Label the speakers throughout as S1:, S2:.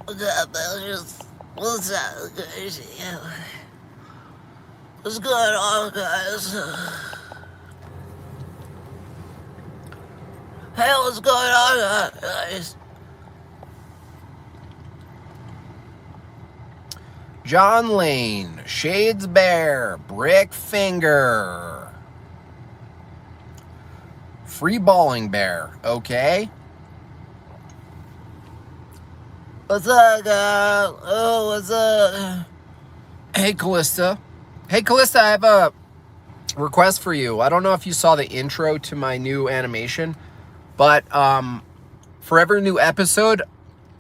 S1: What's up, Belgians? What's up, guys? What's going on, guys? Hey, what's going on, guys?
S2: John Lane, Shades Bear, Brick Finger, Free Balling Bear, okay?
S1: What's up, guys? Oh, what's up?
S2: Hey, Callista. Hey, Callista, I have a request for you. I don't know if you saw the intro to my new animation, but for every new episode,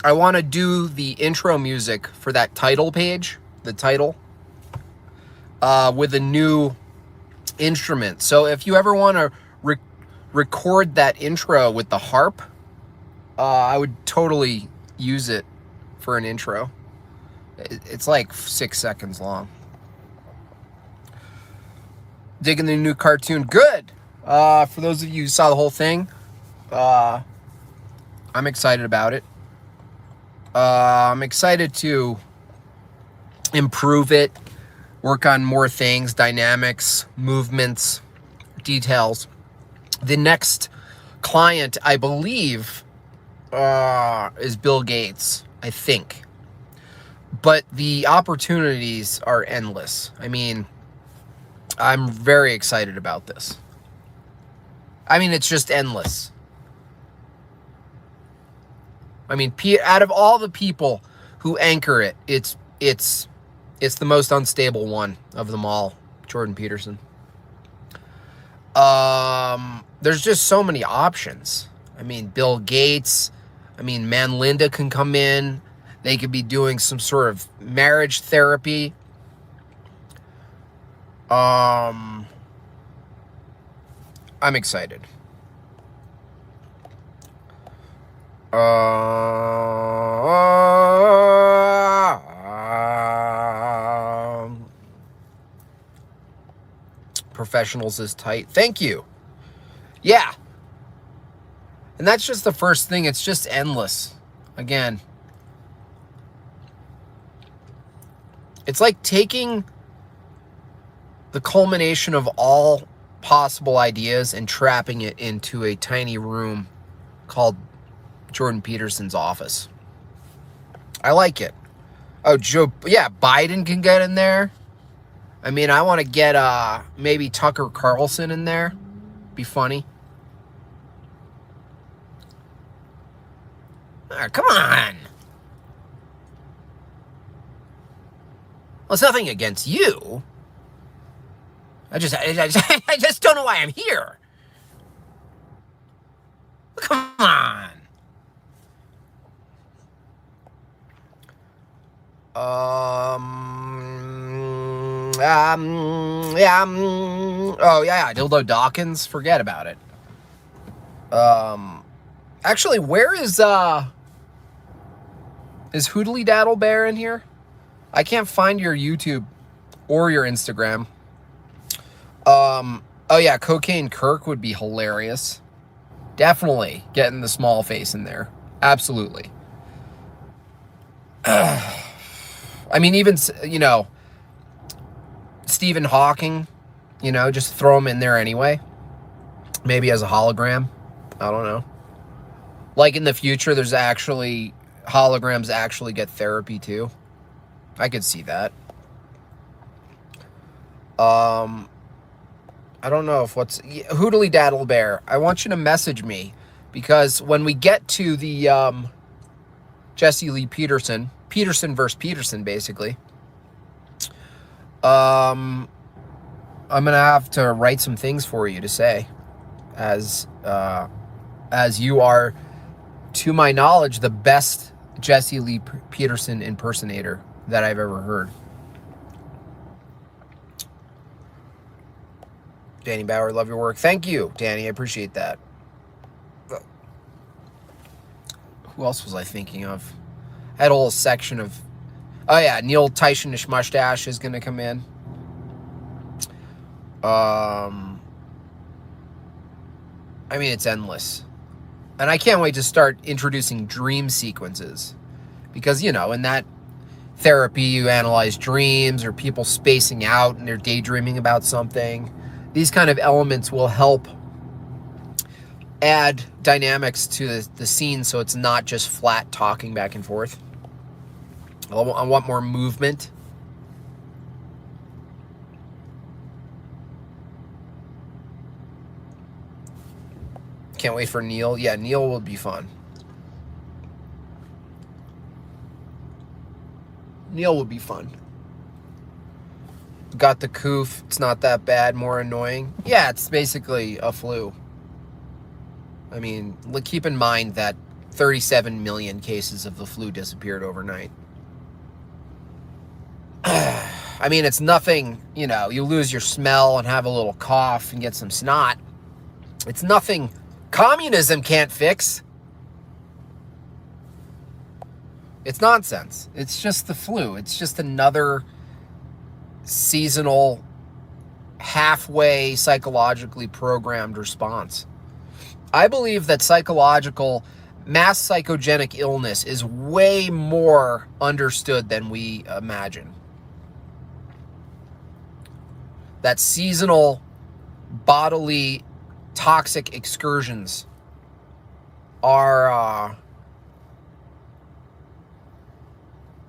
S2: I want to do the intro music for that title page, the title, with a new instrument. So if you ever want to record that intro with the harp, I would totally use it for an intro. It's like 6 seconds long. Digging the new cartoon. Good. For those of you who saw the whole thing, I'm excited about it. I'm excited to improve it, work on more things, dynamics, movements, details. The next client, I believe, is Bill Gates, I think. But the opportunities are endless. I mean, I'm very excited about this. I mean, it's just endless. I mean, out of all the people who anchor it, it's the most unstable one of them all, Jordan Peterson. There's just so many options. I mean, Bill Gates. I mean, Linda can come in. They could be doing some sort of marriage therapy. I'm excited. Professionals is tight. Thank you. Yeah. And that's just the first thing. It's just endless. Again. It's like taking the culmination of all possible ideas and trapping it into a tiny room called Jordan Peterson's office. I like it. Oh, Biden can get in there. I mean, I want to get maybe Tucker Carlson in there. Be funny. Come on. Well, it's nothing against you. I just don't know why I'm here. Come on. Oh yeah, Dildo Dawkins. Forget about it. Actually, where is Hoodly Daddle Bear in here? I can't find your YouTube or your Instagram. Oh yeah, Cocaine Kirk would be hilarious. Definitely getting the small face in there. Absolutely. I mean, even, Stephen Hawking, just throw him in there anyway. Maybe as a hologram. I don't know. Like in the future, there's actually holograms actually get therapy too. I could see that. I don't know if Hoodly Daddle Bear. I want you to message me because when we get to the Jesse Lee Peterson versus Peterson, basically, I'm gonna have to write some things for you to say, as you are, to my knowledge, the best Jesse Lee Peterson impersonator that I've ever heard. Danny Bauer, love your work. Thank you, Danny. I appreciate that. Who else was I thinking of? I had a whole section of... Oh, yeah. Neil Tyson Mustache is going to come in. I mean, it's endless. And I can't wait to start introducing dream sequences. Because, you know, in that therapy, you analyze dreams or people spacing out and they're daydreaming about something. These kind of elements will help add dynamics to the scene so it's not just flat talking back and forth. I want more movement. Can't wait for Neil. Yeah, Neil will be fun. Neil will be fun. Got the coof. It's not that bad. More annoying. Yeah, it's basically a flu. I mean, keep in mind that 37 million cases of the flu disappeared overnight. I mean, it's nothing, you know, you lose your smell and have a little cough and get some snot. It's nothing communism can't fix. It's nonsense. It's just the flu. It's just another seasonal, halfway psychologically programmed response. I believe that mass psychogenic illness is way more understood than we imagine. That seasonal bodily toxic excursions are,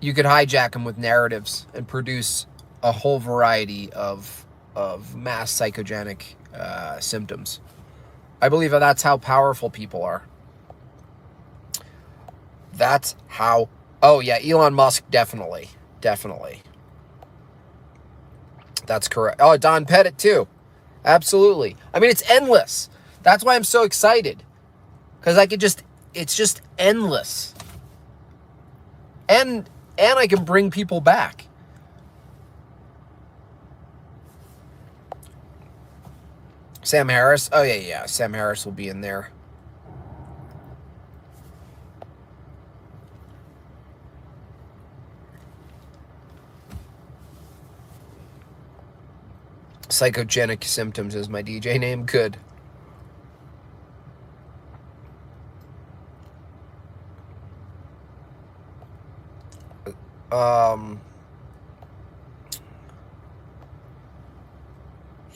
S2: you could hijack them with narratives and produce a whole variety of mass psychogenic symptoms. I believe that's how powerful people are. That's how, oh yeah, Elon Musk, definitely. That's correct. Oh, Don Pettit too. Absolutely. I mean, it's endless. That's why I'm so excited. Because it's just endless. And I can bring people back. Sam Harris. Oh, yeah. Sam Harris will be in there. Psychogenic Symptoms is my DJ name. Good.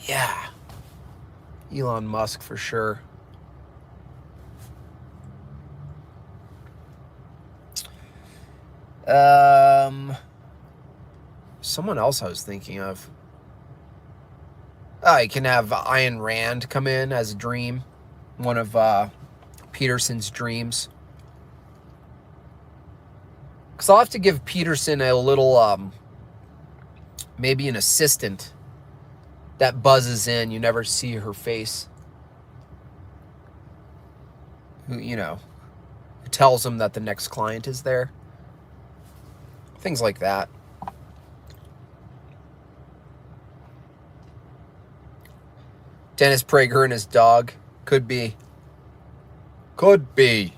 S2: Yeah. Elon Musk for sure. Someone else I was thinking of. You can have Ayn Rand come in as a dream. One of Peterson's dreams. Because I'll have to give Peterson a little, maybe an assistant that buzzes in. You never see her face. Who, you know, who tells him that the next client is there. Things like that. Dennis Prager and his dog. Could be. Could be.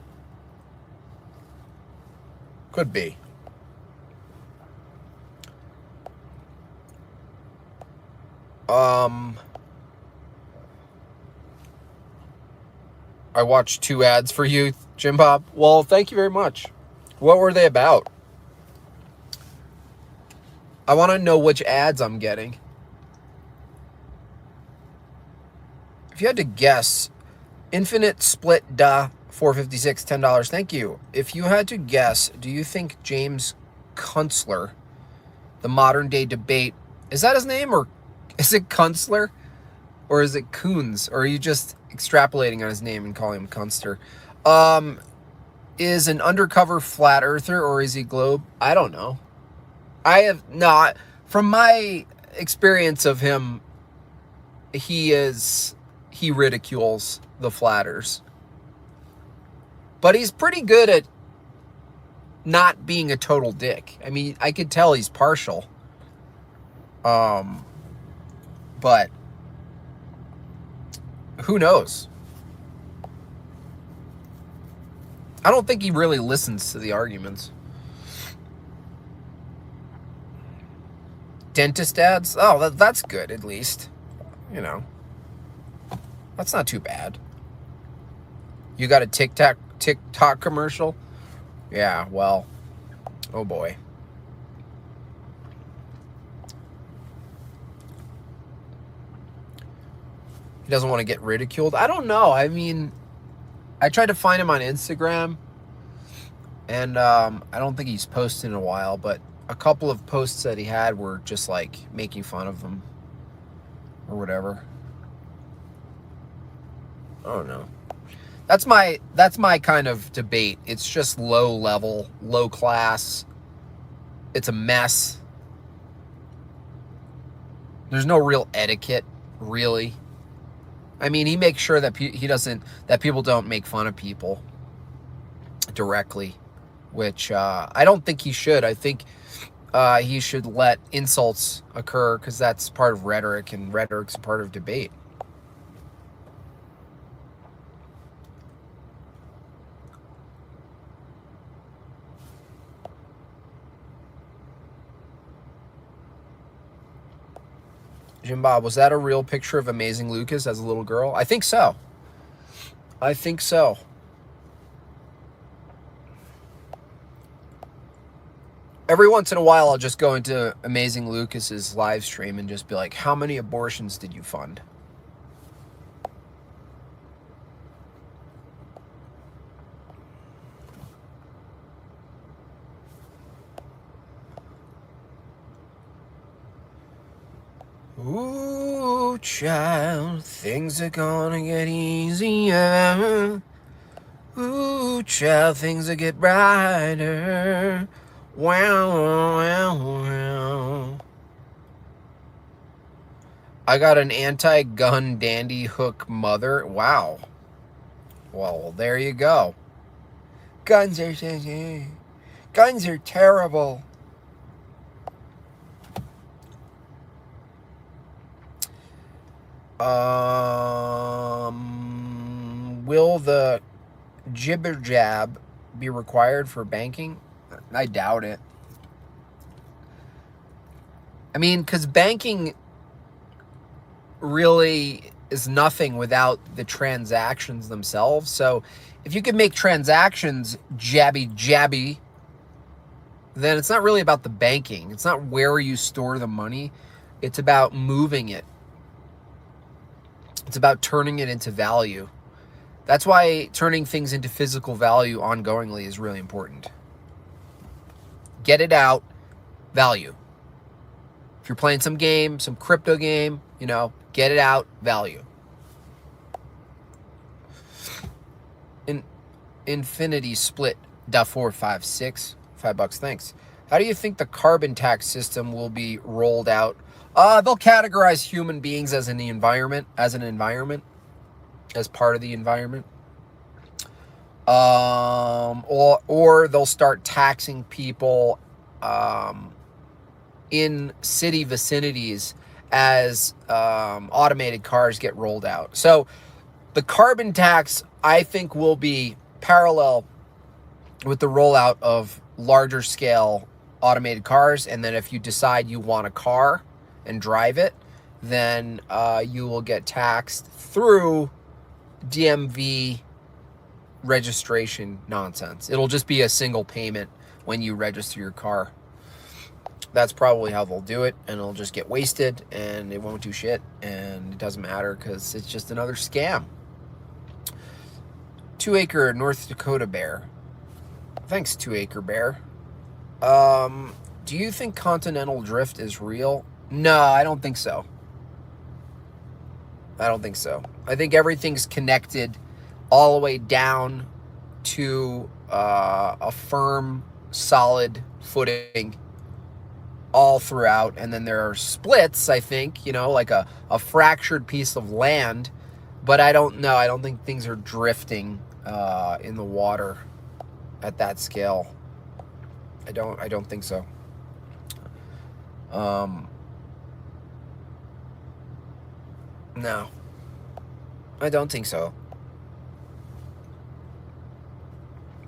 S2: I watched 2 ads for you, Jim Bob. Well, thank you very much. What were they about? I want to know which ads I'm getting. If you had to guess, Infinite Split Da 456, $10. Thank you. If you had to guess, do you think James Kunstler, the modern day debate, is that his name, or is it Kunstler, or is it Coons, or are you just extrapolating on his name and calling him Kunster? Is an undercover flat earther, or is he globe? I don't know. I have not, from my experience of him, he ridicules the flatters. But he's pretty good at not being a total dick. I mean, I could tell he's partial. But who knows? I don't think he really listens to the arguments. Dentist ads? Oh, that's good, at least. You know. That's not too bad. You got a TikTok commercial? Yeah, well, Oh boy. He doesn't want to get ridiculed. I don't know. I mean, I tried to find him on Instagram, and I don't think he's posted in a while, but a couple of posts that he had were just like making fun of him or whatever. I don't know. That's my kind of debate. It's just low level, low class. It's a mess. There's no real etiquette, really. I mean, he makes sure that that people don't make fun of people directly, which I don't think he should. I think he should let insults occur because that's part of rhetoric, and rhetoric's a part of debate. Jim Bob, was that a real picture of Amazing Lucas as a little girl? I think so. I think so. Every once in a while, I'll just go into Amazing Lucas's live stream and just be like, how many abortions did you fund? Ooh, child, things are gonna get easier. Ooh, child, things will get brighter. Wow, wow, wow. I got an anti-gun dandy hook mother. Wow. Well, there you go. Guns are terrible. Will the jibber jab be required for banking? I doubt it. I mean, because banking really is nothing without the transactions themselves. So if you can make transactions jabby, then it's not really about the banking. It's not where you store the money. It's about moving it. It's about turning it into value. That's why turning things into physical value ongoingly is really important. Get it out, value. If you're playing some game, some crypto game, get it out, value. Infinity Split, .456, $5, thanks. How do you think the carbon tax system will be rolled out? They'll categorize human beings as an environment, as part of the environment. Or they'll start taxing people in city vicinities as automated cars get rolled out. So the carbon tax, I think, will be parallel with the rollout of larger scale automated cars. And then if you decide you want a car and drive it, then you will get taxed through DMV registration nonsense. It'll just be a single payment when you register your car. That's probably how they'll do it, and it'll just get wasted, and it won't do shit, and it doesn't matter because it's just another scam. 2 Acre North Dakota Bear. Thanks, 2 Acre Bear. Do you think continental drift is real? No, I don't think so. I think everything's connected all the way down to a firm, solid footing all throughout. And then there are splits, I think, like a fractured piece of land. But I don't know. I don't think things are drifting in the water at that scale. I don't think so. No, I don't think so.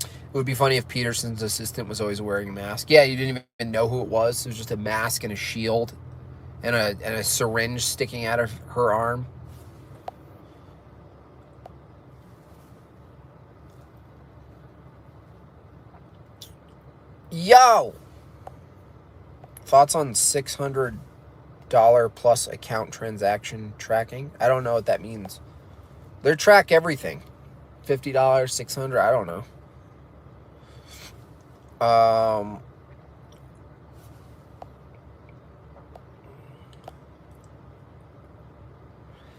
S2: It would be funny if Peterson's assistant was always wearing a mask. Yeah, you didn't even know who it was. It was just a mask and a shield and a syringe sticking out of her arm. Yo! Thoughts on $600 plus account transaction tracking? I don't know what that means. They track everything. $50, $600, I don't know.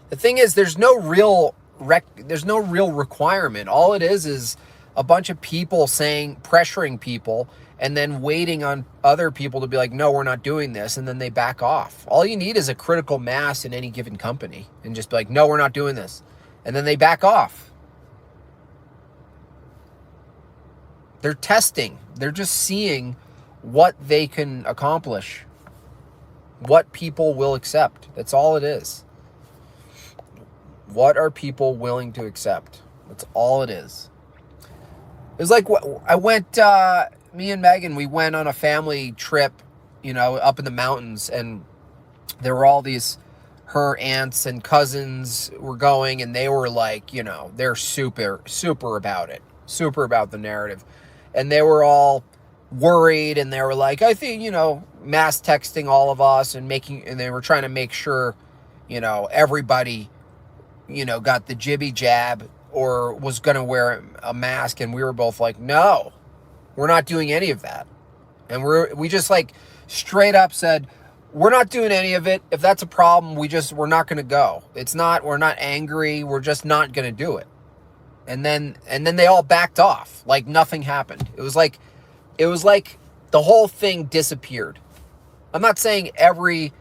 S2: The thing is, there's no real requirement. All it is a bunch of people pressuring people, and then waiting on other people to be like, no, we're not doing this, and then they back off. All you need is a critical mass in any given company, and just be like, no, we're not doing this, and then they back off. They're testing. They're just seeing what they can accomplish, what people will accept. That's all it is. What are people willing to accept? That's all it is. It was like, I went, me and Megan, we went on a family trip, up in the mountains, and there were all her aunts and cousins were going, and they were like, they're super, super about it, super about the narrative. And they were all worried, and they were like, I think, mass texting all of us and they were trying to make sure, everybody, got the jibby jab or was going to wear a mask. And we were both like, no, we're not doing any of that. And we just like straight up said, we're not doing any of it. If that's a problem, we're not going to go. We're not angry. We're just not going to do it. And then they all backed off like nothing happened. It was like the whole thing disappeared. I'm not saying every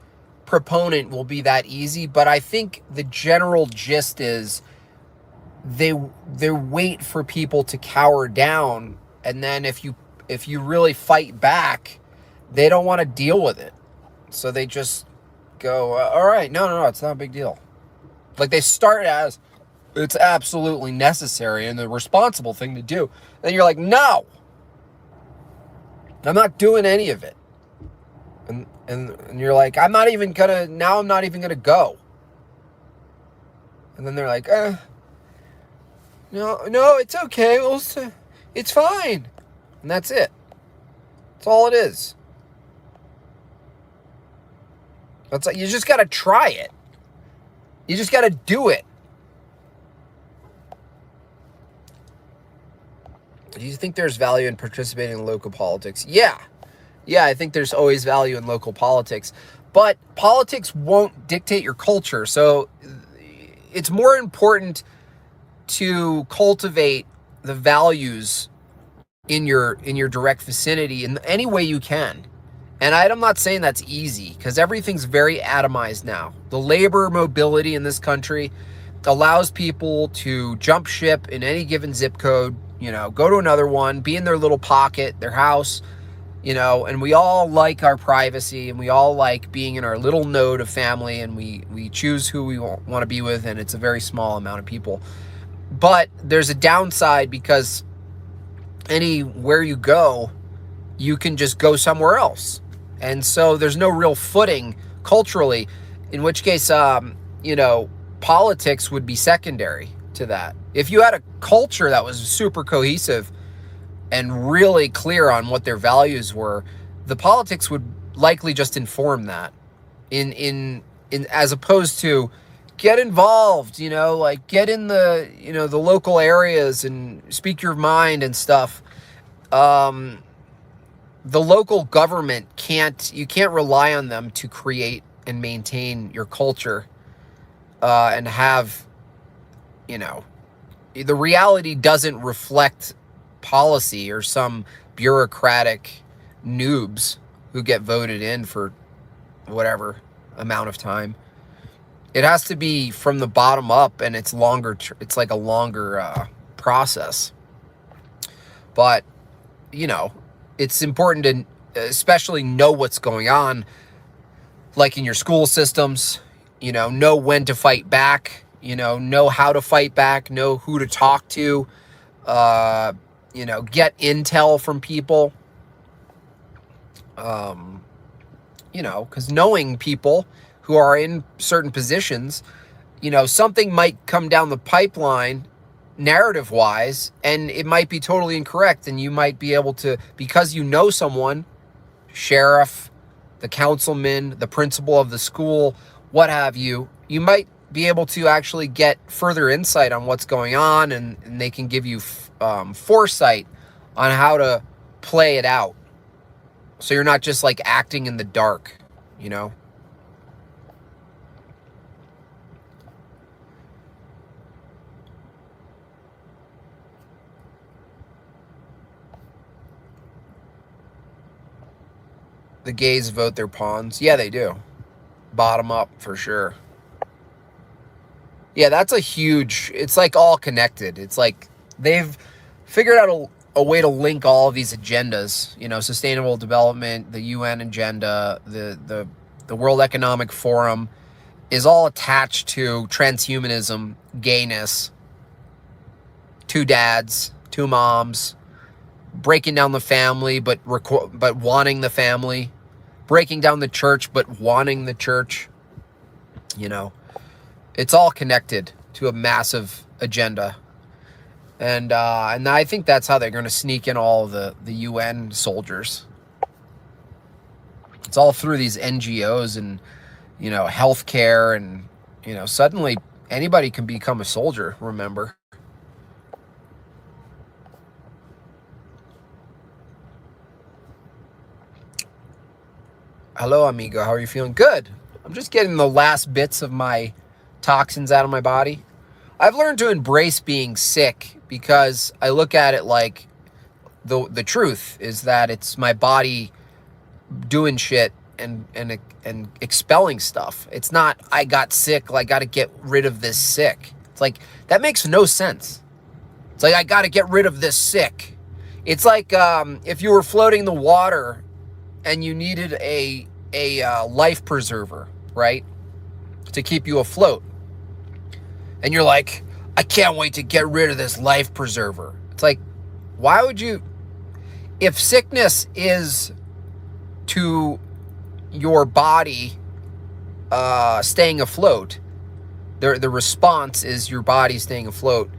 S2: proponent will be that easy, but I think the general gist is they wait for people to cower down, and then if you really fight back, they don't want to deal with it, so they just go, all right, no, it's not a big deal. Like they start as it's absolutely necessary and the responsible thing to do, then you're like, no, I'm not doing any of it. And you're like, I'm not even gonna go. And then they're like, no, it's okay. It's fine. And that's it. That's all it is. That's like, you just got to try it. You just got to do it. Do you think there's value in participating in local politics? Yeah, I think there's always value in local politics, but politics won't dictate your culture. So it's more important to cultivate the values in your direct vicinity in any way you can. And I'm not saying that's easy, because everything's very atomized now. The labor mobility in this country allows people to jump ship in any given zip code, go to another one, be in their little pocket, their house, and we all like our privacy, and we all like being in our little node of family, and we choose who we want to be with, and it's a very small amount of people. But there's a downside, because anywhere you go, you can just go somewhere else. And so there's no real footing culturally, in which case, politics would be secondary to that. If you had a culture that was super cohesive and really clear on what their values were, the politics would likely just inform that in as opposed to get involved, like get in the, the local areas and speak your mind and stuff. The local government you can't rely on them to create and maintain your culture, and have, the reality doesn't reflect policy or some bureaucratic noobs who get voted in for whatever amount of time. It has to be from the bottom up, and it's longer. It's like a longer process. But, it's important to especially know what's going on, like in your school systems, know when to fight back, know how to fight back, know who to talk to, get intel from people, because knowing people who are in certain positions, something might come down the pipeline narrative wise, and it might be totally incorrect, and you might be able to, because you know someone, sheriff, the councilman, the principal of the school, what have you, you might be able to actually get further insight on what's going on, and they can give you foresight on how to play it out. So you're not just like acting in the dark, you know? The gays vote their pawns. Yeah, they do. Bottom up for sure. Yeah, that's a huge, it's like all connected. It's like they've figured out a way to link all of these agendas, you know, sustainable development, the UN agenda, the World Economic Forum is all attached to transhumanism, gayness, two dads, two moms, breaking down the family, but wanting the family, breaking down the church, but wanting the church. You know, it's all connected to a massive agenda. And I think that's how they're going to sneak in all the UN soldiers. It's all through these NGOs and, you know, healthcare, and, you know, suddenly anybody can become a soldier, remember? Hello, amigo. How are you feeling? Good. I'm just getting the last bits of my toxins out of my body. I've learned to embrace being sick because I look at it like the truth is that it's my body doing shit and expelling stuff. It's not I got sick, like I got to get rid of this sick. It's like that makes no sense. It's like I got to get rid of this sick. It's like if you were floating in the water and you needed a life preserver, right, to keep you afloat. And you're like, I can't wait to get rid of this life preserver. It's like, why would you, if sickness is to your body staying afloat, the response is your body staying afloat,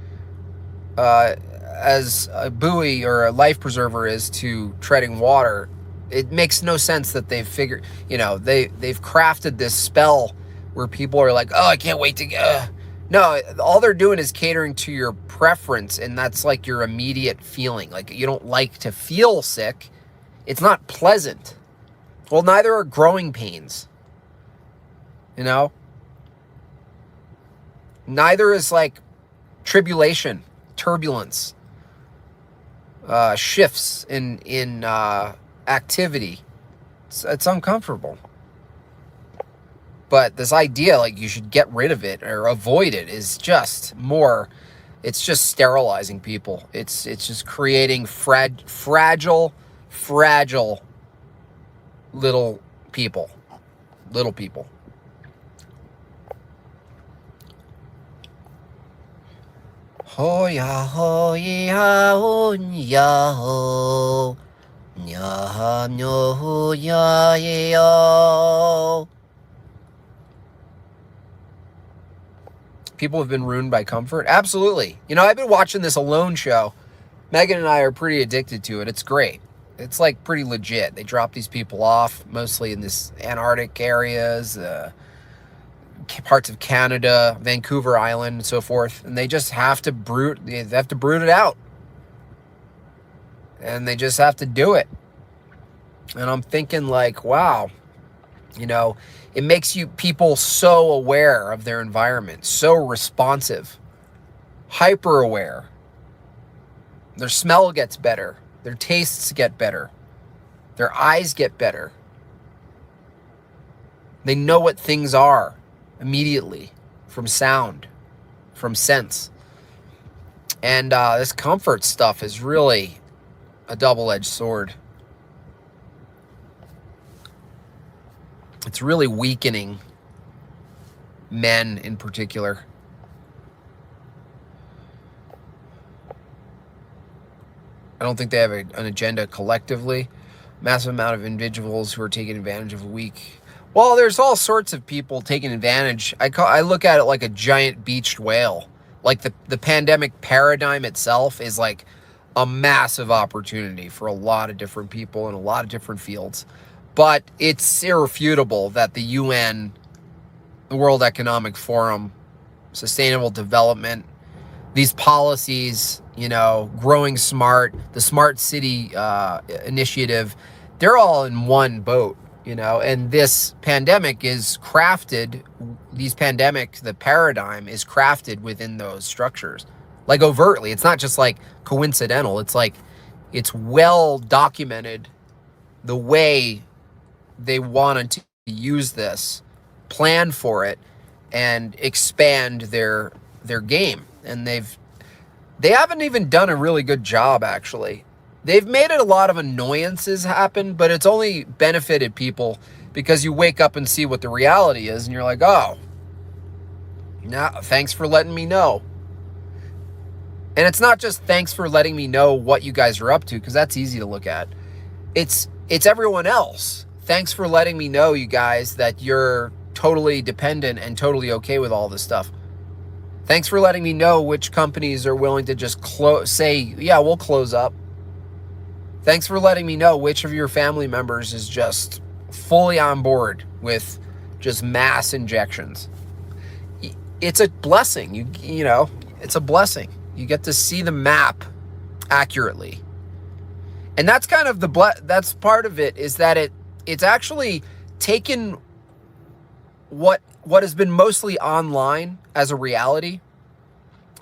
S2: as a buoy or a life preserver is to treading water. It makes no sense that they've figured, you know, they've crafted this spell where people are like, oh, I can't wait to no, all they're doing is catering to your preference, and that's like your immediate feeling. Like, you don't like to feel sick. It's not pleasant. Well, neither are growing pains. You know? Neither is like tribulation, turbulence, shifts in activity. It's uncomfortable. But this idea, like, you should get rid of it or avoid it is just more, it's just sterilizing people. It's just creating fragile little people. Little people. Ho ya ho ya ho ya ho ya no ya yo. People have been ruined by comfort. Absolutely. You know, I've been watching this Alone show. Megan and I are pretty addicted to it. It's great. It's like pretty legit. They drop these people off mostly in this Antarctic areas, parts of Canada, Vancouver Island, and so forth. And they just have to brood it out. And they just have to do it. And I'm thinking like, wow, you know, it makes people so aware of their environment, so responsive, hyper aware. Their smell gets better. Their tastes get better. Their eyes get better. They know what things are immediately from sound, from sense. And this comfort stuff is really a double-edged sword. It's really weakening men in particular. I don't think they have an agenda collectively. Massive amount of individuals who are taking advantage of a weak. Well, there's all sorts of people taking advantage. I look at it like a giant beached whale. Like the pandemic paradigm itself is like a massive opportunity for a lot of different people in a lot of different fields. But it's irrefutable that the UN, the World Economic Forum, sustainable development, these policies, growing smart, the smart city initiative, they're all in one boat, and this pandemic is crafted, the paradigm is crafted within those structures. Like overtly, it's not just like coincidental. It's like, it's well documented the way they wanted to use this, plan for it, and expand their game. And they haven't even done a really good job, actually. They've made it a lot of annoyances happen, but it's only benefited people because you wake up and see what the reality is, and you're like, oh, thanks for letting me know. And it's not just thanks for letting me know what you guys are up to, because that's easy to look at. It's everyone else. Thanks for letting me know, you guys, that you're totally dependent and totally okay with all this stuff. Thanks for letting me know which companies are willing to just say, yeah, we'll close up. Thanks for letting me know which of your family members is just fully on board with just mass injections. It's a blessing. It's a blessing. You get to see the map accurately. And that's kind of that's part of it, is that it's actually taken what has been mostly online as a reality,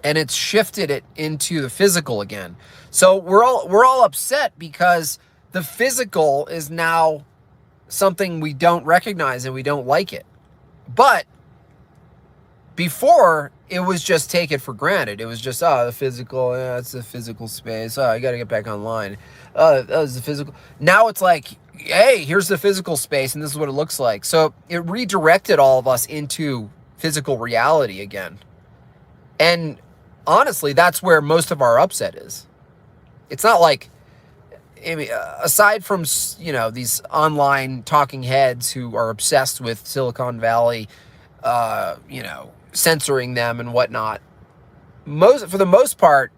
S2: and it's shifted it into the physical again. So we're all upset because the physical is now something we don't recognize and we don't like it. But before, it was just take it for granted. It was just, the physical, it's the physical space. I got to get back online. That was the physical. Now it's like, hey, here's the physical space, and this is what it looks like. So it redirected all of us into physical reality again. And honestly, that's where most of our upset is. It's not like, aside from, these online talking heads who are obsessed with Silicon Valley, censoring them and whatnot, for the most part,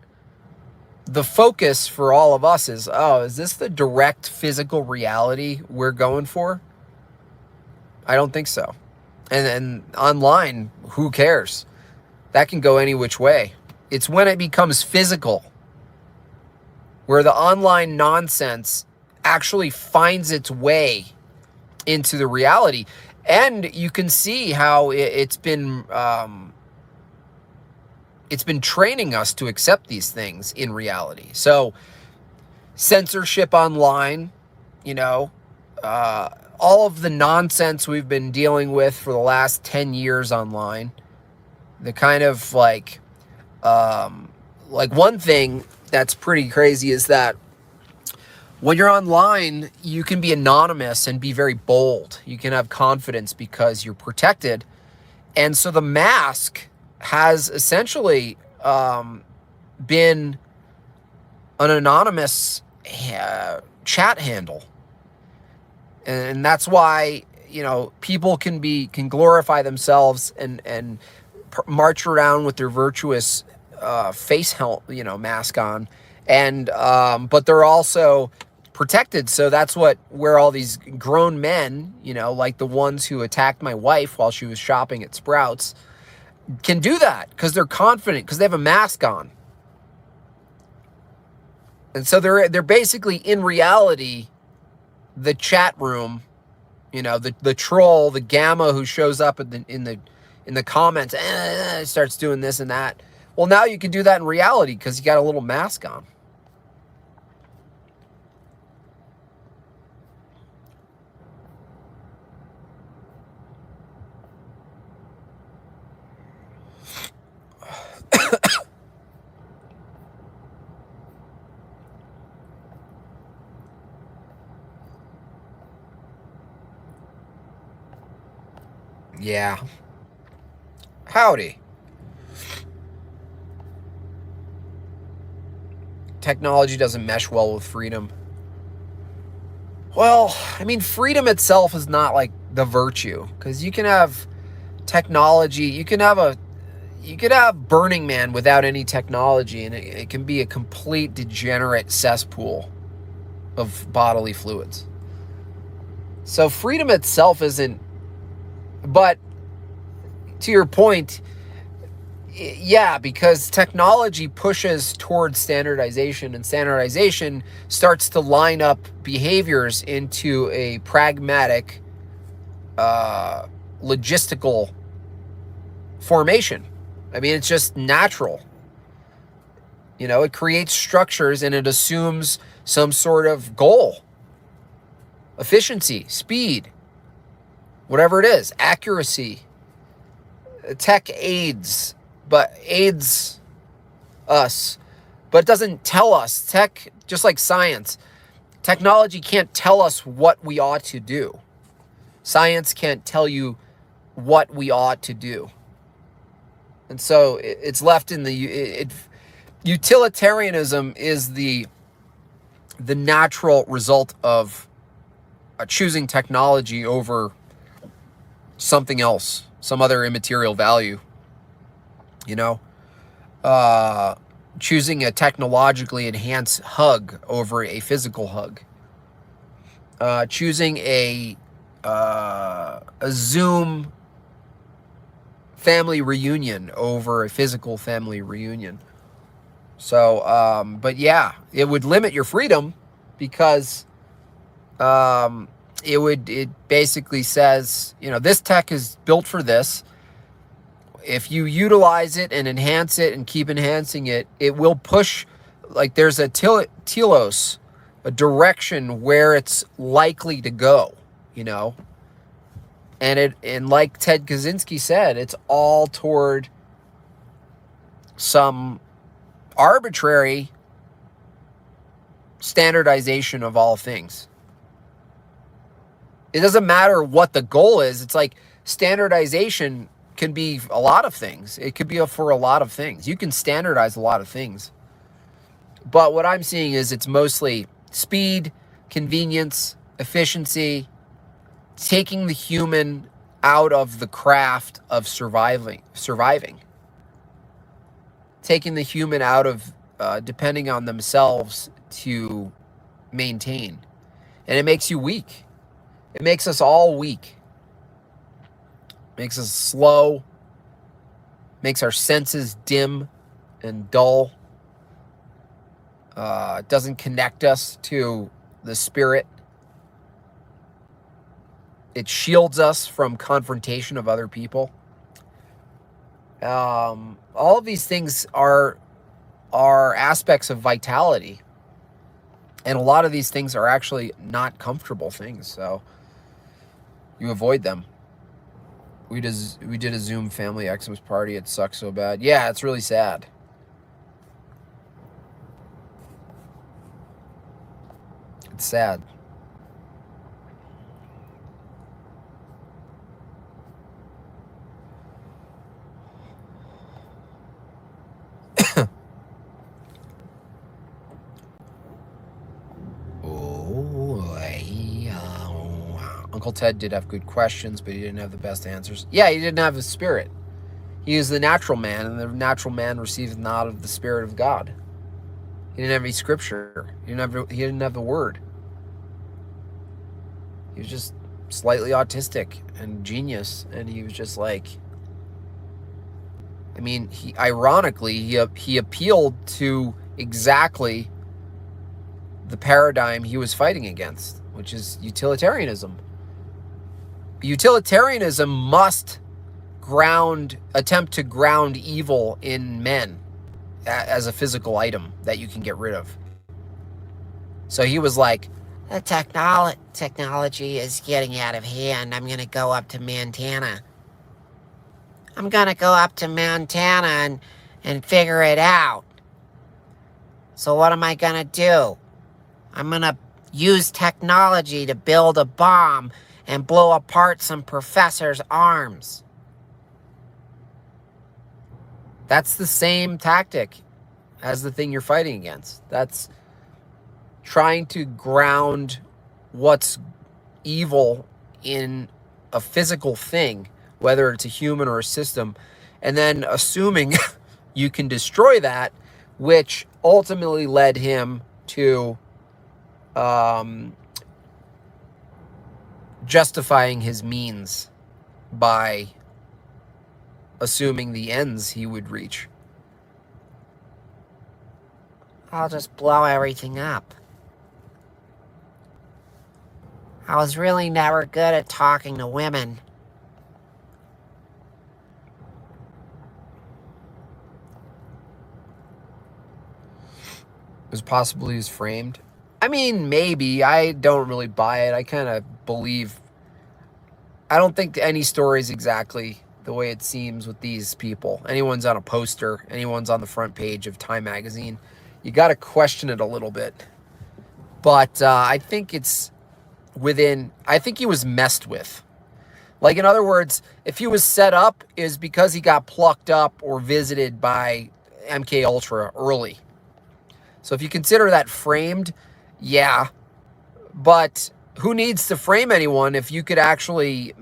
S2: the focus for all of us is, is this the direct physical reality we're going for? I don't think so. And online, who cares? That can go any which way. It's when it becomes physical where the online nonsense actually finds its way into the reality. And you can see how it's been training us to accept these things in reality. So censorship online, all of the nonsense we've been dealing with for the last 10 years online, the kind of like one thing that's pretty crazy is that when you're online, you can be anonymous and be very bold. You can have confidence because you're protected. And so the mask has essentially been an anonymous chat handle. And that's why, people can glorify themselves and march around with their virtuous face mask on. And but they're also protected. So that's where all these grown men, like the ones who attacked my wife while she was shopping at Sprouts, can do that because they're confident, because they have a mask on. And so they're basically, in reality, the chat room, the troll, the gamma who shows up in the comments, starts doing this and that. Well, now you can do that in reality because you got a little mask on. Yeah. Howdy. Technology doesn't mesh well with freedom. Well, freedom itself is not like the virtue, because you can have technology, you can have you could have Burning Man without any technology, and it can be a complete degenerate cesspool of bodily fluids. So freedom itself isn't, but to your point, yeah, because technology pushes towards standardization, and standardization starts to line up behaviors into a pragmatic, logistical formation. I mean, it's just natural. You know, it creates structures and it assumes some sort of goal, efficiency, speed, whatever it is, accuracy. Tech aids us, but it doesn't tell us. Tech, just like science, technology can't tell us what we ought to do. Science can't tell you what we ought to do. And so it's left in the utilitarianism is the natural result of choosing technology over something else, some other immaterial value. You know, choosing a technologically enhanced hug over a physical hug. Choosing a Zoom family reunion over a physical family reunion. So, but yeah, it would limit your freedom because it basically says, you know, this tech is built for this. If you utilize it and enhance it and keep enhancing it, it will push, like there's a telos, a direction where it's likely to go, you know. And like Ted Kaczynski said, it's all toward some arbitrary standardization of all things. It doesn't matter what the goal is. It's like standardization can be a lot of things. It could be for a lot of things. You can standardize a lot of things. But what I'm seeing is it's mostly speed, convenience, efficiency, taking the human out of the craft of surviving, taking the human out of depending on themselves to maintain. And it makes you weak. It makes us all weak. Makes us slow, makes our senses dim and dull. It doesn't connect us to the spirit. It shields us from confrontation of other people. All of these things are aspects of vitality. And a lot of these things are actually not comfortable things, so you avoid them. We did a Zoom family Xmas party. It sucks so bad. Yeah, it's really sad. It's sad. Uncle Ted did have good questions, but he didn't have the best answers. Yeah, he didn't have the spirit. He is the natural man, and the natural man receives not of the Spirit of God. He didn't have any scripture. He didn't have the word. He was just slightly autistic and genius, and he was just like, I mean, he appealed to exactly the paradigm he was fighting against, which is utilitarianism. Utilitarianism must attempt to ground evil in men as a physical item that you can get rid of. So he was like,
S1: the technology is getting out of hand. I'm going to go up to Montana. And figure it out. So what am I going to do? I'm going to use technology to build a bomb and blow apart some professor's arms. That's the same tactic as the thing you're fighting against. That's trying to ground what's evil in a physical thing
S2: whether it's a human or a system, and then assuming you can destroy that, which ultimately led him to justifying his means by assuming the ends he would reach.
S1: I'll just blow everything up. I was really never good at talking to women.
S2: It was possibly as framed. I mean, maybe. I don't really buy it. I kind of believe... I don't think any story is exactly the way it seems with these people. Anyone's on a poster, anyone's on the front page of Time magazine, you got to question it a little bit. But I think it's within... I think he was messed with. Like, in other words, if he was set up, is because he got plucked up or visited by MK Ultra early. So if you consider that framed, yeah. But who needs to frame anyone if you could actually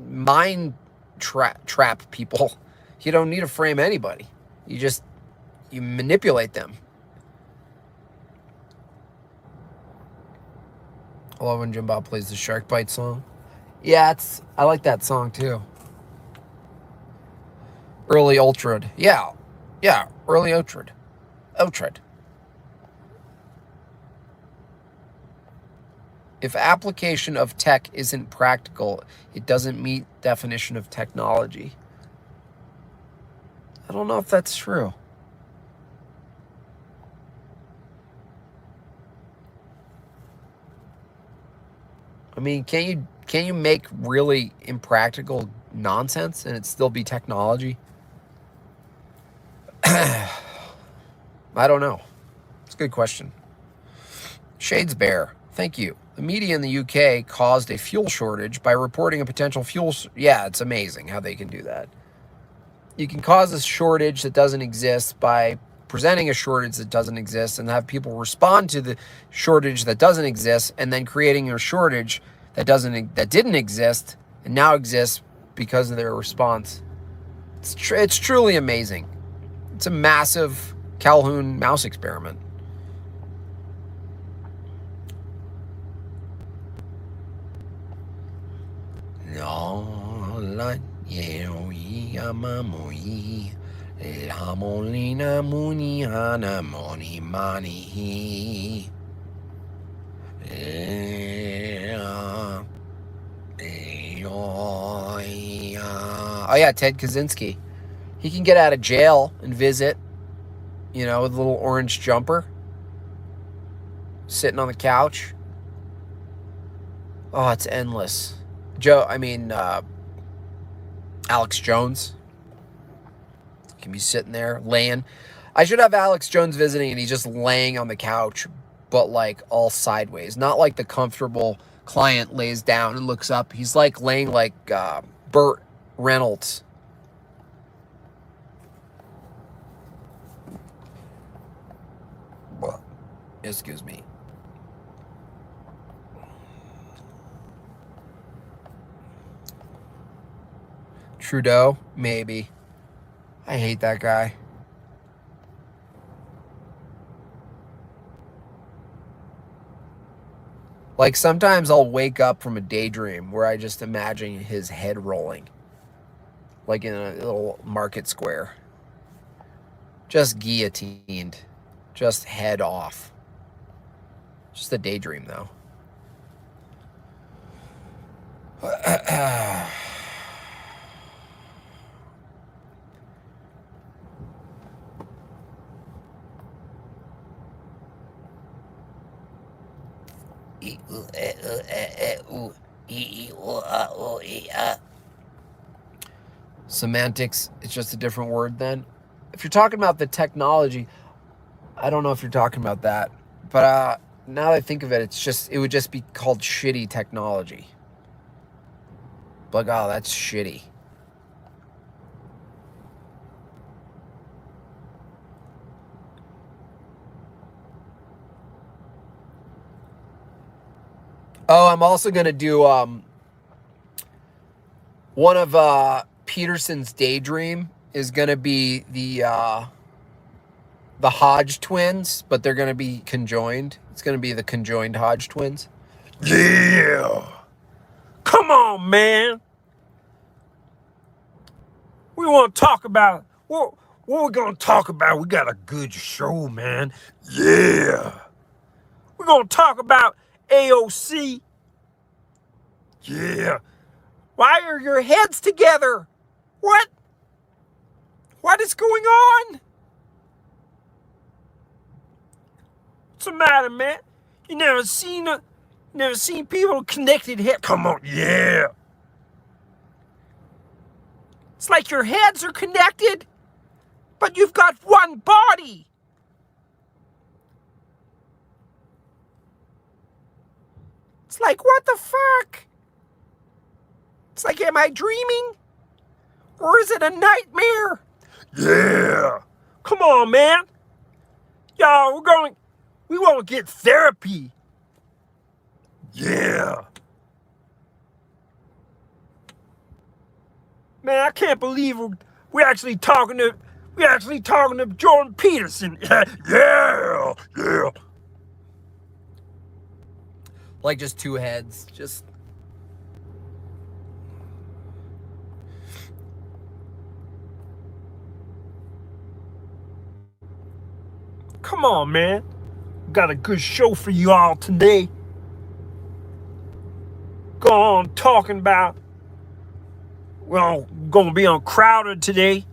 S2: mind trap people? You don't need to frame anybody. You manipulate them. I love when Jim Bob plays the Shark Bite song. Yeah, I like that song too. Early Ultrad. Yeah, early Ultrad. If application of tech isn't practical, it doesn't meet definition of technology. I don't know if that's true. I mean, can you make really impractical nonsense and it still be technology? I don't know. It's a good question. Shades Bear, thank you. The media in the UK caused a fuel shortage by reporting a potential fuel... Yeah, it's amazing how they can do that. You can cause a shortage that doesn't exist by presenting a shortage that doesn't exist and have people respond to the shortage that doesn't exist, and then creating a shortage that didn't exist and now exists because of their response. It's truly amazing. It's a massive Calhoun mouse experiment. Oh yeah, Ted Kaczynski. He can get out of jail and visit, with a little orange jumper, sitting on the couch. Oh, it's endless. Alex Jones can be sitting there laying. I should have Alex Jones visiting and he's just laying on the couch, but like all sideways, not like the comfortable client lays down and looks up. He's like laying like Burt Reynolds. Excuse me. Trudeau, maybe. I hate that guy. Like, sometimes I'll wake up from a daydream where I just imagine his head rolling. Like in a little market square. Just guillotined. Just head off. Just a daydream, though. Semantics, it's just a different word then. If you're talking about the technology, I don't know if you're talking about that. But now that I think of it, it would just be called shitty technology. Like, oh, that's shitty. Oh, I'm also going to do one of Peterson's daydream is going to be the Hodge twins, but they're going to be conjoined. It's going to be the conjoined Hodge twins.
S3: Yeah. Come on, man. We want to talk about what we're going to talk about. We got a good show, man. Yeah. We're going to talk about AOC. Yeah.
S1: Why are your heads together? What? What is going on?
S3: What's the matter, man? You never seen people connected head. Come on, yeah.
S1: It's like your heads are connected, but you've got one body. It's like, what the fuck? It's like, am I dreaming? Or is it a nightmare?
S3: Yeah. Come on, man. Y'all, we want to get therapy. Yeah. Man, I can't believe we're actually talking to Jordan Peterson. Yeah.
S2: Like just two heads. Just
S3: Come on, man. Got a good show for you all today. Go on talking about, well, gonna be on Crowder today.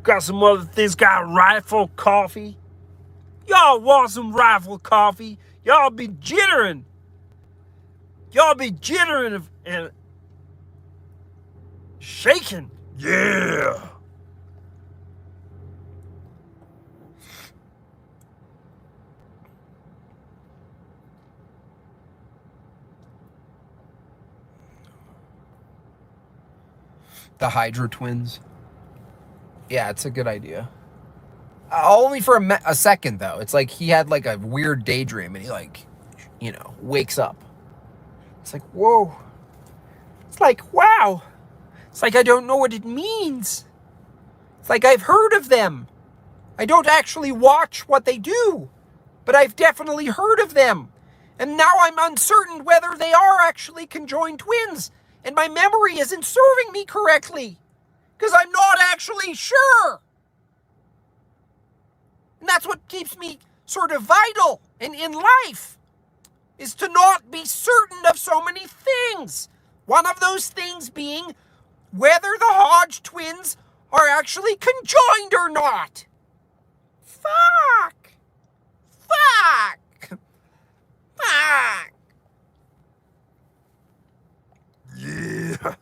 S3: Got some other things. Got Rifle Coffee. Y'all want some Rifle Coffee? Y'all be jittering. And shaking. Yeah.
S2: the Hydra twins. Yeah, it's a good idea. Only for a second, though. It's like he had like a weird daydream and he like, wakes up. It's like, whoa.
S1: It's like, wow. It's like I don't know what it means. It's like I've heard of them. I don't actually watch what they do, but I've definitely heard of them. And now I'm uncertain whether they are actually conjoined twins, and my memory isn't serving me correctly, because I'm not actually sure. And that's what keeps me sort of vital and in life, is to not be certain of so many things. One of those things being whether the Hodge twins are actually conjoined or not. Fuck.
S3: Yeah.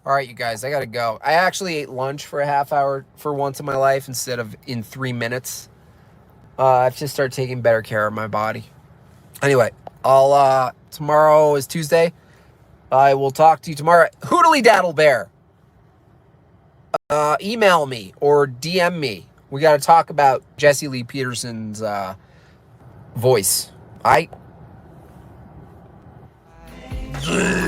S2: All right, you guys, I gotta go. I actually ate lunch for a half hour for once in my life instead of in 3 minutes. I've just started taking better care of my body. Anyway, tomorrow is Tuesday. I will talk to you tomorrow. Hoodly Daddle Bear. Email me or DM me. We got to talk about Jesse Lee Peterson's voice.
S3: Yeah.